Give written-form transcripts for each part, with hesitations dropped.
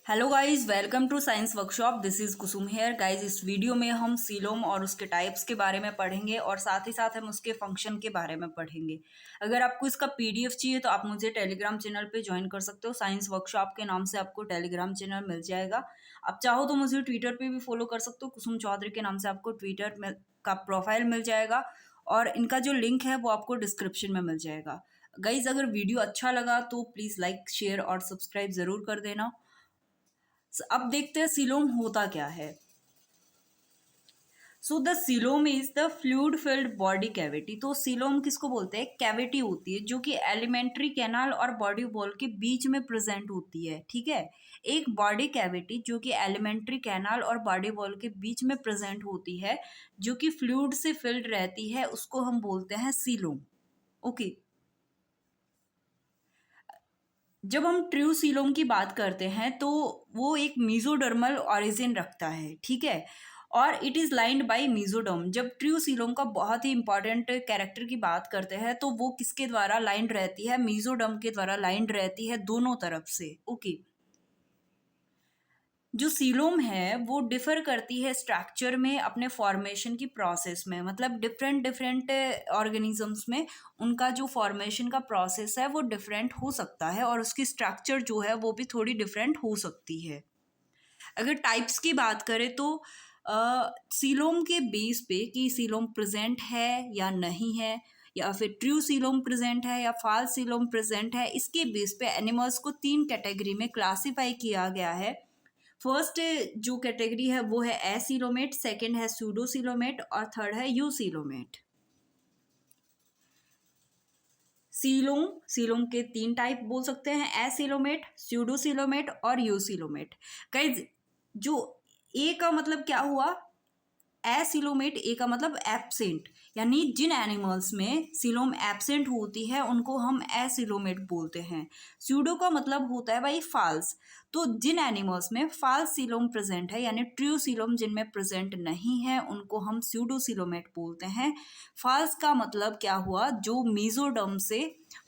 Hello guys, welcome to science workshop. This is Kusum here guys. इस video में हम coelom और उसके टाइप्स के बारे में पढ़ेंगे और साथ ही साथ हम उसके फंक्शन के बारे में पढ़ेंगे। अगर आपको इसका पीडीएफ चाहिए तो आप मुझे टेलीग्राम चैनल पे ज्वाइन कर सकते हो। साइंस वर्कशॉप के नाम से आपको टेलीग्राम चैनल मिल जाएगा। आप चाहो तो मुझे ट्विटर पे भी फॉलो कर सकते हो। कुसुम चौधरी के नाम से आपको ट्विटर में का प्रोफाइल मिल जाएगा और इनका जो लिंक है वो आपको डिस्क्रिप्शन में मिल जाएगा। गाइज, अगर वीडियो अच्छा लगा तो प्लीज़ लाइक, शेयर और सब्सक्राइब ज़रूर कर देना। अब देखते हैं सीलोम होता क्या है। So the coelom is the fluid filled body cavity. तो सीलोम किसको बोलते हैं? कैविटी होती है जो कि एलिमेंट्री कैनाल और बॉडी वॉल के बीच में प्रेजेंट होती है। ठीक है, एक बॉडी कैविटी जो कि एलिमेंट्री कैनाल और बॉडी वॉल के बीच में प्रेजेंट होती है, जो कि फ्लूइड से फिल्ड रहती है, उसको हम बोलते हैं सीलोम। ओके, जब हम ट्रू सीलोम की बात करते हैं तो वो एक मीजोडर्मल ऑरिजिन रखता है। ठीक है, और it is lined by mesoderm. जब ट्रू सीलोम का बहुत ही इंपॉर्टेंट कैरेक्टर की बात करते हैं तो वो किसके द्वारा लाइंड रहती है? मीजोडर्म के द्वारा लाइंड रहती है दोनों तरफ से। ओके, जो सीलोम है वो डिफर करती है स्ट्रक्चर में, अपने फॉर्मेशन की प्रोसेस में। मतलब डिफरेंट डिफरेंट ऑर्गेनिजम्स में उनका जो फॉर्मेशन का प्रोसेस है वो डिफरेंट हो सकता है और उसकी स्ट्रक्चर जो है वो भी थोड़ी डिफरेंट हो सकती है। अगर टाइप्स की बात करें तो सीलोम के बेस पे कि सीलोम प्रेजेंट है या नहीं है, या फिर ट्रू सीलोम प्रेजेंट है या फाल्स सीलोम प्रेजेंट है, इसके बेस पे एनिमल्स को 3 कैटेगरी में क्लासिफाई किया गया है। फर्स्ट जो कैटेगरी है वो है एसिलोमेट, सेकंड है सूडोसिलोमेट और थर्ड है यूसिलोमेट। सीलोम सीलोम के 3 टाइप बोल सकते हैं, एसिलोमेट, सूडोसिलोमेट और यूसिलोमेट। गाइस, जो ए का मतलब क्या हुआ? एसिलोमेट, ए का मतलब एब्सेंट, यानी जिन एनिमल्स में सीलोम एब्सेंट होती है उनको हम एसिलोमेट बोलते हैं। स्यूडो का मतलब होता है भाई फाल्स। तो जिन एनिमल्स में फाल्स सीलोम प्रेजेंट है यानी ट्रू सीलोम जिनमें प्रेजेंट नहीं है उनको हम स्यूडो सीलोमेट बोलते हैं। फाल्स का मतलब क्या हुआ? जो मीजोडर्म से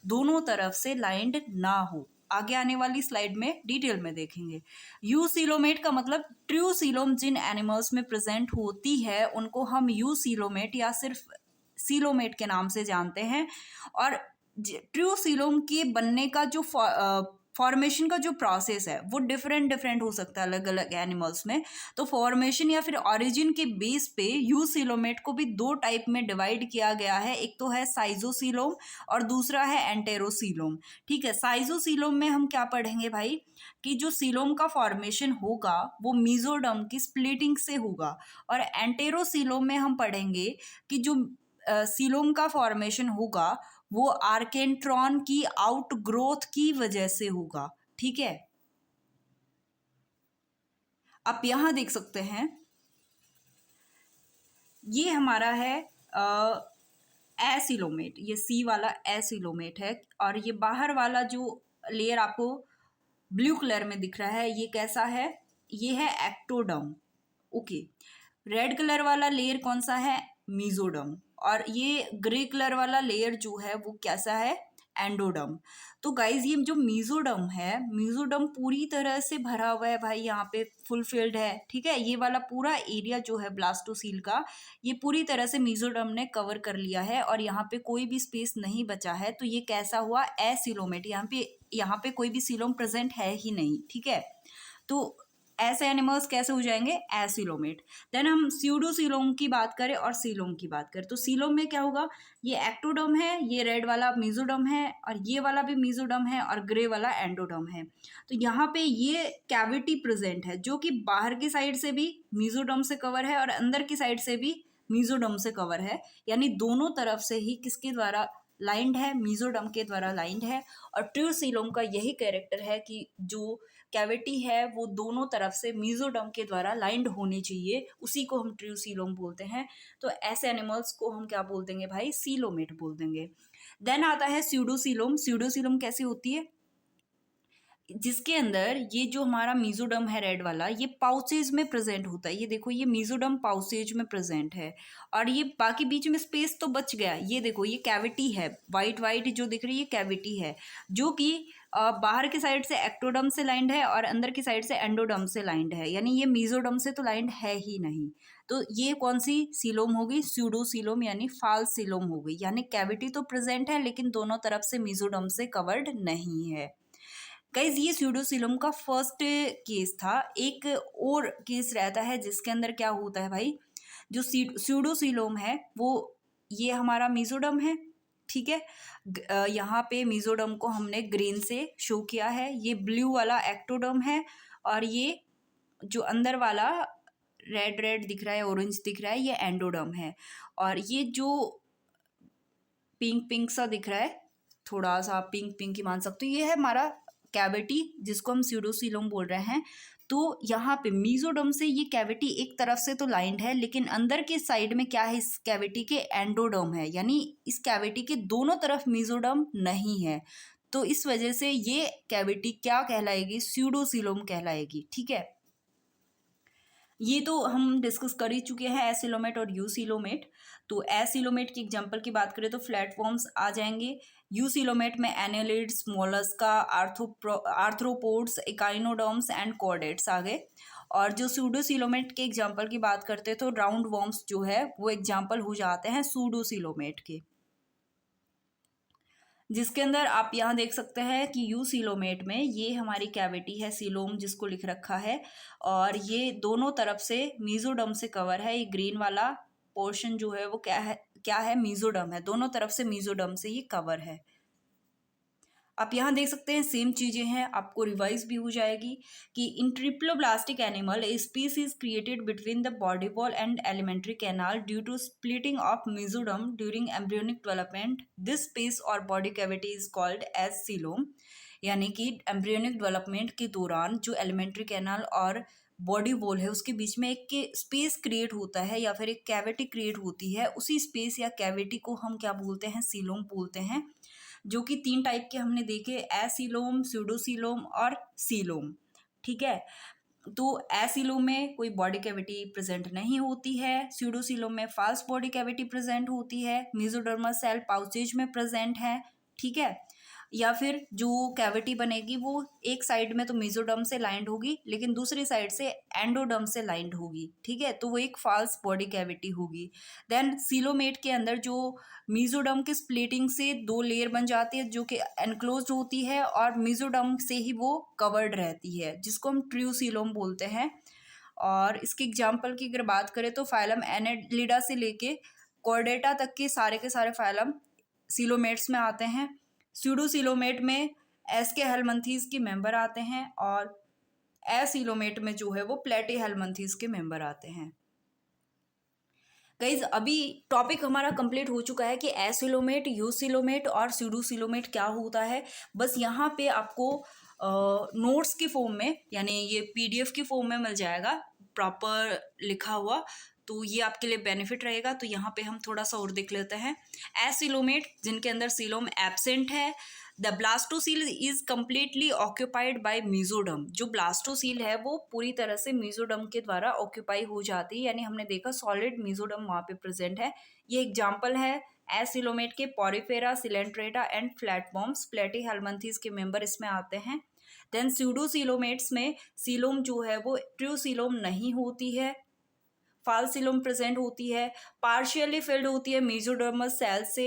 दोनों तरफ से लाइंड ना हो। आगे आने वाली स्लाइड में डिटेल में देखेंगे। यू सीलोमेट का मतलब ट्रू सीलोम जिन एनिमल्स में प्रेजेंट होती है उनको हम यू सीलोमेट या सिर्फ सीलोमेट के नाम से जानते हैं। और ट्रू सीलोम के बनने का जो फॉर्मेशन का जो प्रोसेस है वो डिफरेंट डिफरेंट हो सकता है अलग अलग एनिमल्स में। तो फॉर्मेशन या फिर ऑरिजिन के बेस पे यू सीलोमेट को भी 2 टाइप में डिवाइड किया गया है। एक तो है साइजोसीलोम और दूसरा है एंटेरोसीलोम। ठीक है, साइजोसीलोम में हम क्या पढ़ेंगे भाई कि जो सीलोम का फॉर्मेशन होगा वो मीजोडर्म की स्प्लिटिंग से होगा। और एंटेरोसीलोम में हम पढ़ेंगे कि जो सीलोम का फॉर्मेशन होगा वो आर्केंट्रॉन की आउटग्रोथ की वजह से होगा। ठीक है, आप यहां देख सकते हैं ये हमारा है एसिलोमेट, ये सी वाला एसिलोमेट है। और ये बाहर वाला जो लेयर आपको ब्लू कलर में दिख रहा है ये कैसा है? ये है एक्टोडर्म। ओके, रेड कलर वाला लेयर कौन सा है? मीजोडर्म। और ये ग्रे कलर वाला लेयर जो है वो कैसा है? एंडोडर्म। तो गाइज, ये जो मीजोडर्म है, मीजोडर्म पूरी तरह से भरा हुआ है भाई, यहाँ पे फुलफिल्ड है। ठीक है, ये वाला पूरा एरिया जो है ब्लास्टोसील का ये पूरी तरह से मीजोडर्म ने कवर कर लिया है और यहाँ पे कोई भी स्पेस नहीं बचा है। तो ये कैसा हुआ? एसिलोमेट। यहाँ पे कोई भी सीलोम प्रेजेंट है ही नहीं। ठीक है, तो ऐसे एनिमल्स कैसे हो जाएंगे? एसिलोमेट। देन हम स्यूडोसीलोम की बात करें और सीलोम की बात करें तो सीलोम में क्या होगा? ये एक्टोडर्म है, ये रेड वाला मीजोडर्म है और ये वाला भी मीजोडर्म है और ग्रे वाला एंडोडर्म है। तो यहाँ पे ये कैविटी प्रेजेंट है जो कि बाहर की साइड से भी मीजोडर्म से कवर है और अंदर की साइड से भी मीजोडर्म से कवर है। यानी दोनों तरफ से ही किसके द्वारा लाइंड है? मीजोडर्म के द्वारा लाइंड है। और ट्रू सीलोम का यही कैरेक्टर है कि जो कैविटी है वो दोनों तरफ से मीजोडर्म के द्वारा लाइंड होनी चाहिए, उसी को हम ट्रू सीलोम बोलते हैं। तो ऐसे एनिमल्स को हम क्या बोल देंगे भाई? सीलोमेट बोल देंगे। देन आता है स्यूडोसीलोम। स्यूडोसीलोम कैसी होती है? जिसके अंदर ये जो हमारा मीजोडम है रेड वाला, ये पाउचेज में प्रेजेंट होता है। ये देखो, ये मीजोडम पाउचेज में प्रेजेंट है। और ये बाकी बीच में स्पेस तो बच गया। ये देखो, ये कैविटी है, वाइट वाइट जो दिख रही है कैविटी है, जो कि बाहर की साइड से एक्टोडम से लाइंड है और अंदर की साइड से एंडोडम से लाइंड है, यानी ये मीजोडम से तो लाइंड है ही नहीं। तो ये कौन सी सीलोम होगी? स्यूडोसीलोम यानी फाल्स सीलोम हो गई। यानी कैविटी तो प्रेजेंट है लेकिन दोनों तरफ से मीजोडम से कवर्ड नहीं है। गाइज, ये स्यूडोसीलोम का फर्स्ट केस था। एक और केस रहता है जिसके अंदर क्या होता है भाई, जो स्यूडोसीलोम है वो, ये हमारा मीजोडम है, ठीक है। यहाँ पे मीजोडम को हमने ग्रीन से शो किया है। ये ब्लू वाला एक्टोडम है और ये जो अंदर वाला रेड रेड दिख रहा है, ऑरेंज दिख रहा है, ये एंडोडम है। और ये जो पिंक पिंक सा दिख रहा है, थोड़ा सा पिंक पिंक ही मान सकते हो, ये है हमारा कैविटी जिसको हम स्यूडोसीलोम बोल रहे हैं। तो यहाँ पे मीजोडम से ये कैविटी एक तरफ से तो लाइंड है, लेकिन अंदर के साइड में क्या है, इस कैविटी के एंडोडम है, यानी इस कैविटी के दोनों तरफ मीजोडम नहीं है। तो इस वजह से ये कैविटी क्या कहलाएगी? स्यूडोसीलोम कहलाएगी, ठीक है। ये तो हम डिस्कस कर ही चुके हैं, एसिलोमेट और यूसिलोमेट। तो एसिलोमेट की एग्जांपल की बात करें तो प्लेटफॉर्म्स आ जाएंगे। यूसिलोमेट में annelids, Mollusca, arthropods, echinoderms and chordates आ गए। और जो सूडोसिलोमेट के एग्जांपल की बात करते हैं तो राउंड वॉर्म्स जो है वो एग्जांपल हो जाते हैं सूडोसिलोमेट के, जिसके अंदर आप यहाँ देख सकते हैं कि यू सीलोमेट में ये हमारी कैविटी है, सीलोम जिसको लिख रखा है, और ये दोनों तरफ से मीजोडम से कवर है। ये ग्रीन वाला पोर्शन जो है वो क्या है? मीजोडम है। दोनों तरफ से मीजोडम से ये कवर है। आप यहाँ देख सकते हैं सेम चीजें हैं, आपको रिवाइज भी हो जाएगी कि in triploblastic animal a species created between the body wall and alimentary canal due to splitting of mesoderm during embryonic development, this space और body cavity is called as coelom. यानी कि एम्ब्रियोनिक डेवलपमेंट के दौरान जो alimentary canal और body wall है उसके बीच में एक स्पेस क्रिएट होता है या फिर एक कैविटी क्रिएट होती है, उसी स्पेस या कैविटी को हम क्या बोलते हैं? सीलोम बोलते हैं। जो कि 3 टाइप के हमने देखे, एसिलोम, स्यूडोसीलोम और सीलोम, ठीक है। तो एसिलोम में कोई बॉडी कैविटी प्रेजेंट नहीं होती है, स्यूडोसीलोम में फाल्स बॉडी कैविटी प्रेजेंट होती है, मेसोडर्मल सेल पाउचेज में प्रेजेंट है, ठीक है। या फिर जो कैविटी बनेगी वो एक साइड में तो मेसोडर्म से लाइंड होगी लेकिन दूसरी साइड से एंडोडर्म से लाइंड होगी, ठीक है। तो वो एक फाल्स बॉडी कैविटी होगी। देन सीलोमेट के अंदर जो मेसोडर्म के स्प्लिटिंग से 2 लेयर बन जाती है जो कि एनक्लोज्ड होती है और मेसोडर्म से ही वो कवर्ड रहती है, जिसको हम ट्रूसीलोम बोलते हैं। और इसके एग्जाम्पल की अगर बात करें तो फाइलम एनेलिडा से लेके कॉर्डेटा तक के सारे फाइलम सीलोमेट्स में आते हैं। स्यूडोसीलोमेट में एस्के हेलमंथीज के मेंबर आते हैं और एसीलोमेट में जो है वो प्लेटी हेलमंथीज के मेंबर आते हैं। गाइज, अभी टॉपिक हमारा कंप्लीट हो चुका है कि एसिलोमेट, यूसिलोमेट और स्यूडोसिलोमेट क्या होता है। बस यहाँ पे आपको नोट्स की फॉर्म में, यानी ये पीडीएफ की फॉर्म में मिल जाएगा प्रॉपर लिखा हुआ, तो ये आपके लिए बेनिफिट रहेगा। तो यहाँ पे हम थोड़ा सा और देख लेते हैं। एसिलोमेट जिनके अंदर सीलोम एब्सेंट है, the blastocoel is completely occupied by mesoderm. जो ब्लास्टोसील है वो पूरी तरह से मीजोडम के द्वारा ऑक्यूपाई हो जाती है, यानी हमने देखा सॉलिड मीजोडम वहाँ पे प्रेजेंट है। ये एग्जाम्पल है एसिलोमेट के, पॉरीफेरा, सिलेंट्रेटा एंड फ्लैटफॉर्म्स, प्लेटी हेलमंथीज के मेंबर इसमें आते हैं। देन स्यूडोसीलोमेट्स में सीलोम जो है वो ट्रूसीलोम नहीं होती है, फाल्स सीलोम प्रेजेंट होती है, पार्शियली फिल्ड होती है मेसोडर्मल सेल से।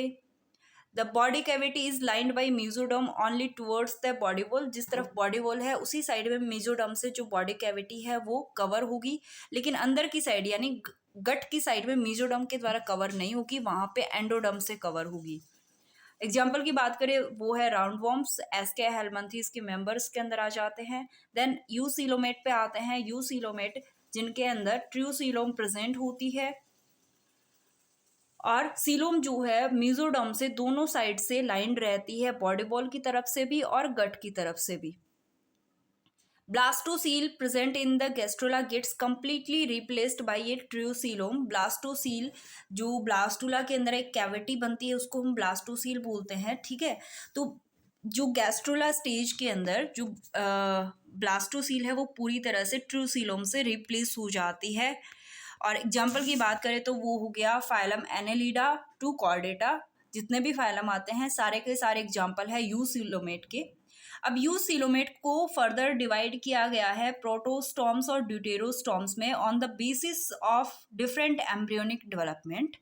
The body cavity is lined by mesoderm only towards the body wall. जिस तरफ बॉडी वॉल है उसी साइड में मेसोडर्म से जो बॉडी कैविटी है वो कवर होगी, लेकिन अंदर की साइड यानी गट की साइड में मेसोडर्म के द्वारा कवर नहीं होगी, वहां पे एंडोडर्म से कवर होगी। एग्जाम्पल की बात करें वो है राउंड वॉर्म्स, एस्के हेलमंथीज के मेंबर्स के अंदर आ जाते हैं। देन यूसिलोमेट पे आते हैं। यूसिलोमेट जिनके अंदर ट्रूसीलोम प्रेजेंट होती है और सीलोम जो है मेसोडर्म से दोनों साइड से लाइंड रहती है, बॉडी वॉल की तरफ से भी और गट की तरफ से भी। Blastocoel present in the gastrula gets completely replaced by a true coelom. Blastocoel जो ब्लास्टुला के अंदर एक कैविटी बनती है उसको हम ब्लास्टोसील बोलते हैं, ठीक है। तो जो गैस्ट्रोला स्टेज के अंदर जो ब्लास्टोसील है वो पूरी तरह से ट्रूसीलोम से रिप्लेस हो जाती है। और एग्जाम्पल की बात करें तो वो हो गया फाइलम एनेलिडा टू कॉर्डेटा। जितने भी फाइलम आते हैं सारे के सारे एग्जाम्पल है यूसिलोमेट के। अब यूसिलोमेट को फर्दर डिवाइड किया गया है प्रोटोस्टॉम्स और ड्यूटेरोस्टॉम्स में on the basis of different embryonic development.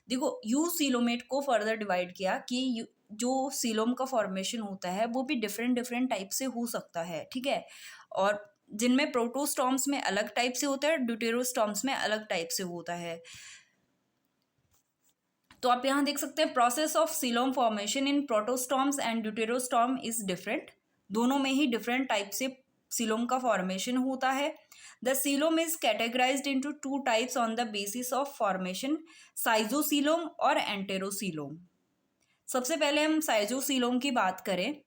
देखो यूसिलोमेट को फर्दर डिवाइड किया कि जो सीलोम का फॉर्मेशन होता है वो भी डिफरेंट डिफरेंट टाइप से हो सकता है, ठीक है। और जिनमें प्रोटोस्टॉम्स में अलग टाइप से होता है, ड्यूटेरोस्टॉम्स में अलग टाइप से होता है। तो आप यहाँ देख सकते हैं process of coelom formation in protostomes and deuterostome is different. दोनों में ही डिफरेंट टाइप से सीलोम का फॉर्मेशन होता है। The coelom is categorized into two types on the basis of formation, schizocoelom और एंटेरोसीलोम। सबसे पहले हम साइजोसीलोम की बात करें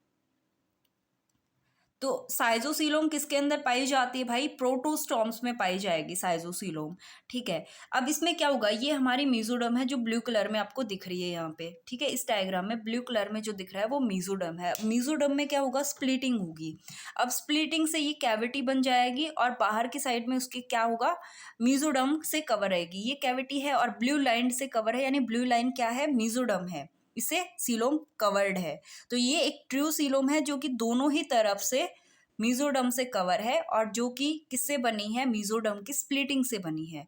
तो साइजोसीलोम किसके अंदर पाई जाती है भाई? प्रोटोस्टॉम्स में पाई जाएगी साइजोसीलोम, ठीक है। अब इसमें क्या होगा, ये हमारी मीजोडर्म है जो ब्लू कलर में आपको दिख रही है यहाँ पे, ठीक है। इस डायग्राम में ब्लू कलर में जो दिख रहा है वो मीजोडर्म है। मीजोडर्म में क्या होगा, स्प्लिटिंग होगी। अब स्प्लिटिंग से ये कैविटी बन जाएगी और बाहर की साइड में उसके क्या होगा, मीजोडर्म से कवर रहेगी। ये कैविटी है और ब्लू लाइन से कवर है, यानी ब्लू लाइन क्या है, मीजोडर्म है, इससे सीलोम कवर्ड है। तो ये एक ट्रू सीलोम है जो कि दोनों ही तरफ से मीजोडर्म से कवर है और जो कि किससे बनी है, मीजोडर्म की स्प्लिटिंग से बनी है।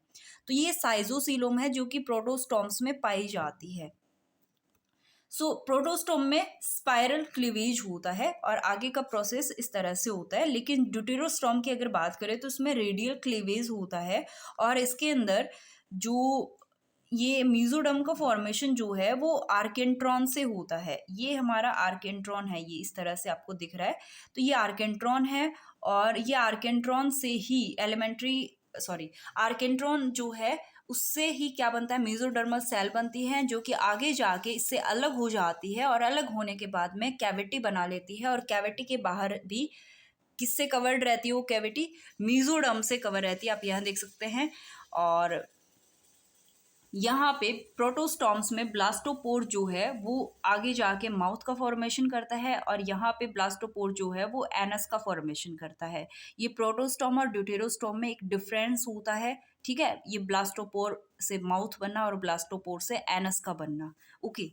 तो ये साइजोसीलोम है जो कि प्रोटोस्टॉम्स में पाई जाती है। प्रोटोस्टोम में स्पाइरल क्लीवेज होता है और आगे का प्रोसेस इस तरह से होता है। लेकिन ड्यूटेरोस्टोम की अगर बात करें तो इसमें रेडियल क्लीवेज होता है और इसके अंदर जो ये मीजोडर्म का फॉर्मेशन जो है वो आर्केंट्रॉन से होता है। ये हमारा आर्केंट्रॉन है, ये इस तरह से आपको दिख रहा है। तो ये आर्केंट्रॉन है और ये आर्केंट्रॉन से ही आर्केंट्रॉन जो है उससे ही क्या बनता है, मेसोडर्मल सेल बनती है जो कि आगे जाके इससे अलग हो जाती है और अलग होने के बाद में कैविटी बना लेती है। और कैविटी के बाहर भी किससे कवर्ड रहती है वो कैविटी, मेसोडर्म से कवर रहती है, आप यहाँ देख सकते हैं। और यहाँ पे प्रोटोस्टॉम्स में ब्लास्टोपोर जो है वो आगे जाके माउथ का फॉर्मेशन करता है और यहाँ पे ब्लास्टोपोर जो है वो एनस का फॉर्मेशन करता है। ये प्रोटोस्टॉम और ड्यूटेरोस्टॉम में एक डिफरेंस होता है, ठीक है। ये ब्लास्टोपोर से माउथ बनना और ब्लास्टोपोर से एनस का बनना, ओके।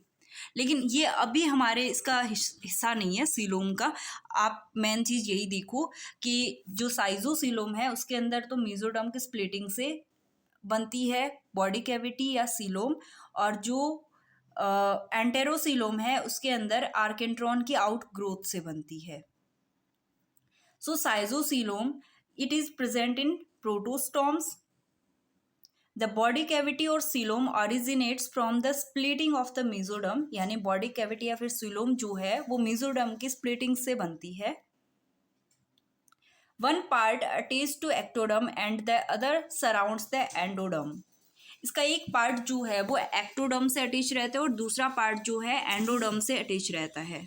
लेकिन ये अभी हमारे इसका हिस्सा नहीं है सीलोम का। आप मेन चीज़ यही देखो कि जो साइजोसीलोम है उसके अंदर तो मेसोडर्म की स्प्लिटिंग से बनती है बॉडी कैविटी या सीलोम, और जो एंटेरोसीलोम है उसके अंदर आर्केंट्रॉन की आउट ग्रोथ से बनती है। Schizocoelom it is present in protostomes. The body cavity और coelom originates from the splitting of the mesoderm, यानी बॉडी कैविटी या फिर सीलोम जो है वो मेसोडर्म की स्प्लिटिंग से बनती है। One part attach to ectoderm and the other surrounds the endoderm. इसका एक पार्ट जो है वो एक्टोडर्म से अटैच रहता है और दूसरा पार्ट जो है एंडोडर्म से अटैच रहता है।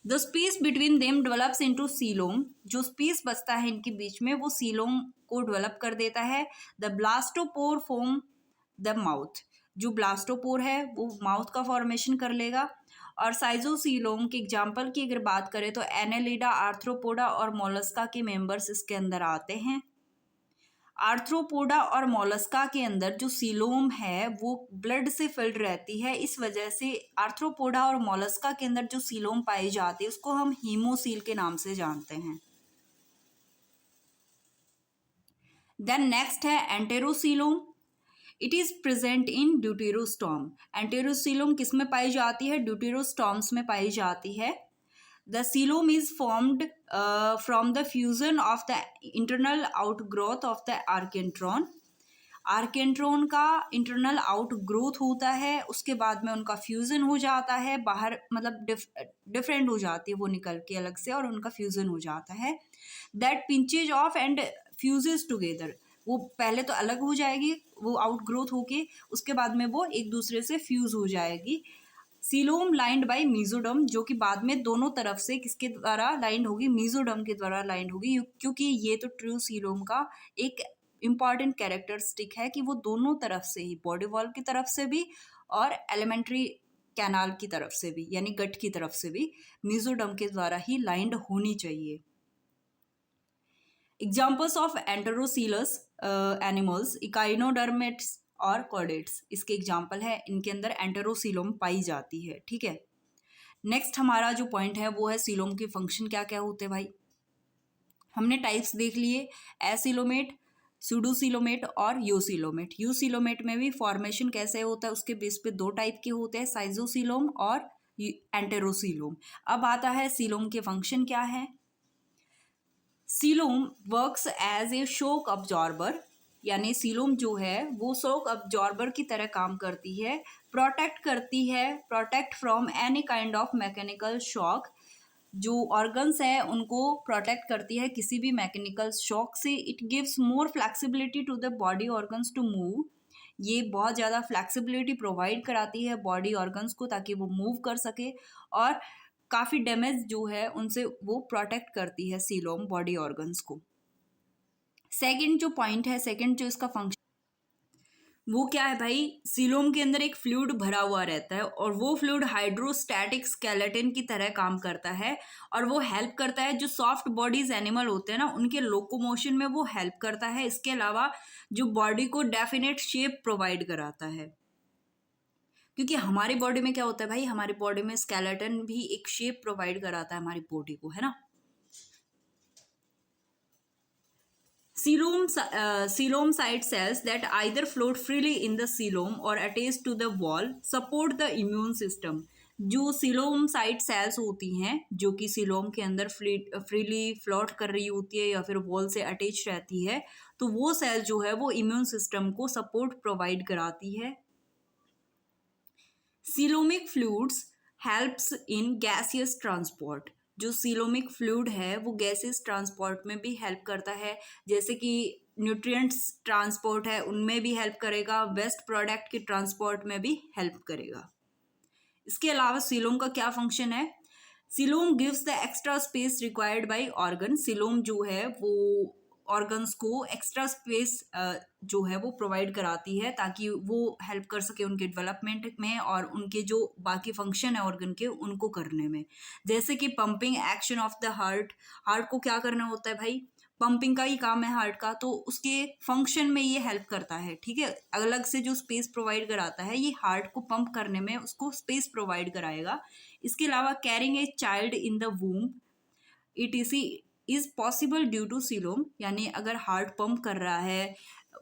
The space between them develops into coelom. जो स्पेस बचता है इनके बीच में वो सीलोम को डेवलप कर देता है। The blastopore form the mouth. जो ब्लास्टोपोर है वो माउथ का फॉर्मेशन कर लेगा। और साइजोसीलोम के एग्जाम्पल की अगर बात करें तो एनेलिडा, आर्थ्रोपोडा और मोलस्का के मेंबर्स इसके अंदर आते हैं। आर्थ्रोपोडा और मोलस्का के अंदर जो सीलोम है वो ब्लड से फिल्ड रहती है, इस वजह से आर्थ्रोपोडा और मोलस्का के अंदर जो सीलोम पाई जाती है उसको हम हीमोसील के नाम से जानते हैं। देन नेक्स्ट है enterocoelom. It is present in deuterostome. Enterocoelom किस में पाई जाती है, ड्यूटेरोस्टॉम्स में पाई जाती है। The coelom is formed from the fusion of the internal outgrowth of the archenteron. आर्केंट्रॉन का इंटरनल आउटग्रोथ होता है, उसके बाद में उनका फ्यूजन हो जाता है, बाहर मतलब डिफरेंट हो जाती है वो निकल के अलग से और उनका फ्यूजन हो जाता है। That finches of and fuses together. वो पहले तो अलग हो जाएगी वो आउटग्रोथ होके, उसके बाद में वो एक दूसरे से फ्यूज हो जाएगी। सीलोम लाइंड बाय मीजोडर्म, जो कि बाद में दोनों तरफ से किसके द्वारा लाइंड होगी, मीजोडर्म के द्वारा लाइंड होगी, क्योंकि ये तो ट्रू सीलोम का एक इम्पॉर्टेंट कैरेक्टरिस्टिक है कि वो दोनों तरफ से ही, बॉडी वॉल की तरफ से भी और एलिमेंट्री कैनाल की तरफ से भी यानी गट की तरफ से भी मेसोडर्म के द्वारा ही लाइंड होनी चाहिए। एग्जाम्पल्स ऑफ एंटेरोसीलस एनिमल्स इकाइनोडर्मेट्स और कॉर्डेट्स, इसके एग्जाम्पल है, इनके अंदर एंटेरोसीलोम पाई जाती है। ठीक है, नेक्स्ट हमारा जो पॉइंट है वो है सीलोम के फंक्शन क्या क्या होते हैं भाई। हमने टाइप्स देख लिए, एसिलोमेट, सूडोसिलोमेट और यूसिलोमेट। यूसिलोमेट में भी फॉर्मेशन कैसे होता है उसके बेस पे दो टाइप के होते हैं, साइजोसिलोम और एंटेरोसिलोम। अब आता है सीलोम के फंक्शन क्या है। Coelom works as a shock absorber, यानी सीलोम जो है वो शॉक अब्जॉर्बर की तरह काम करती है, प्रोटेक्ट करती है, protect from any kind of mechanical shock. जो ऑर्गन्स है उनको प्रोटेक्ट करती है किसी भी मैकेनिकल शॉक से। It gives more flexibility to the body organs to move, ये बहुत ज़्यादा फ्लेक्सिबिलिटी प्रोवाइड कराती है बॉडी ऑर्गन्स को ताकि वो मूव कर सके, और काफ़ी डैमेज जो है उनसे वो प्रोटेक्ट करती है सीलोम बॉडी ऑर्गन्स को। सेकंड जो पॉइंट है, सेकंड जो इसका फंक्शन वो क्या है भाई, सीलोम के अंदर एक फ्लूइड भरा हुआ रहता है और वो फ्लूइड हाइड्रोस्टैटिक स्केलेटन की तरह काम करता है और वो हेल्प करता है जो सॉफ्ट बॉडीज एनिमल होते हैं ना उनके लोकोमोशन में वो हेल्प करता है। इसके अलावा जो बॉडी को डेफिनेट शेप प्रोवाइड कराता है, क्योंकि हमारी बॉडी में क्या होता है भाई, हमारी बॉडी में स्केलेटन भी एक शेप प्रोवाइड कराता है हमारी बॉडी को, है ना। Coelom site cells that either float freely in the coelom or attach to the wall support the immune system। जो सीलोम साइट सेल्स होती हैं जो कि सीलोम के अंदर फ्रीली फ्लोट कर रही होती है या फिर वॉल से अटैच रहती है, तो वो सेल जो है वो इम्यून सिस्टम को सपोर्ट प्रोवाइड कराती है। Coelomic fluids helps in gaseous transport, जो सीलोमिक फ्लूइड है वो गैसेस ट्रांसपोर्ट में भी हेल्प करता है, जैसे कि न्यूट्रिएंट्स ट्रांसपोर्ट है उनमें भी हेल्प करेगा, वेस्ट प्रोडक्ट के ट्रांसपोर्ट में भी हेल्प करेगा। इसके अलावा सीलोम का क्या फंक्शन है, coelom gives the extra space required by organ. Coelom जो है वो ऑर्गन्स को एक्स्ट्रा स्पेस जो है वो प्रोवाइड कराती है ताकि वो हेल्प कर सके उनके डेवलपमेंट में और उनके जो बाकी फंक्शन है ऑर्गन के उनको करने में, जैसे कि pumping action of the heart. Heart को क्या करना होता है भाई, पंपिंग का ही काम है हार्ट का, तो उसके फंक्शन में ये हेल्प करता है। ठीक है, अलग से जो स्पेस प्रोवाइड कराता है ये हार्ट को पंप करने में उसको स्पेस प्रोवाइड कराएगा। इसके अलावा carrying a child in the womb ETC is possible due to coelom, यानी अगर हार्ट पंप कर रहा है,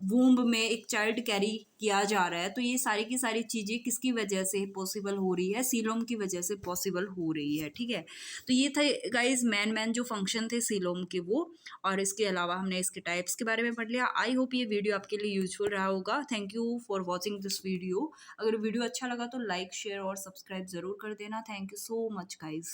वूम्ब में एक चाइल्ड कैरी किया जा रहा है, तो ये सारी की सारी चीज़ें किसकी वजह से पॉसिबल हो रही है, सीलोम की वजह से पॉसिबल हो रही है। ठीक है, तो ये थे गाइज मैन जो फंक्शन थे सीलोम के वो, और इसके अलावा हमने इसके टाइप्स के बारे में पढ़ लिया। आई होप ये वीडियो आपके लिए यूजफुल रहा होगा। Thank you for watching this video. अगर वीडियो अच्छा लगा तो लाइक शेयर और सब्सक्राइब ज़रूर कर देना। Thank you so much guys.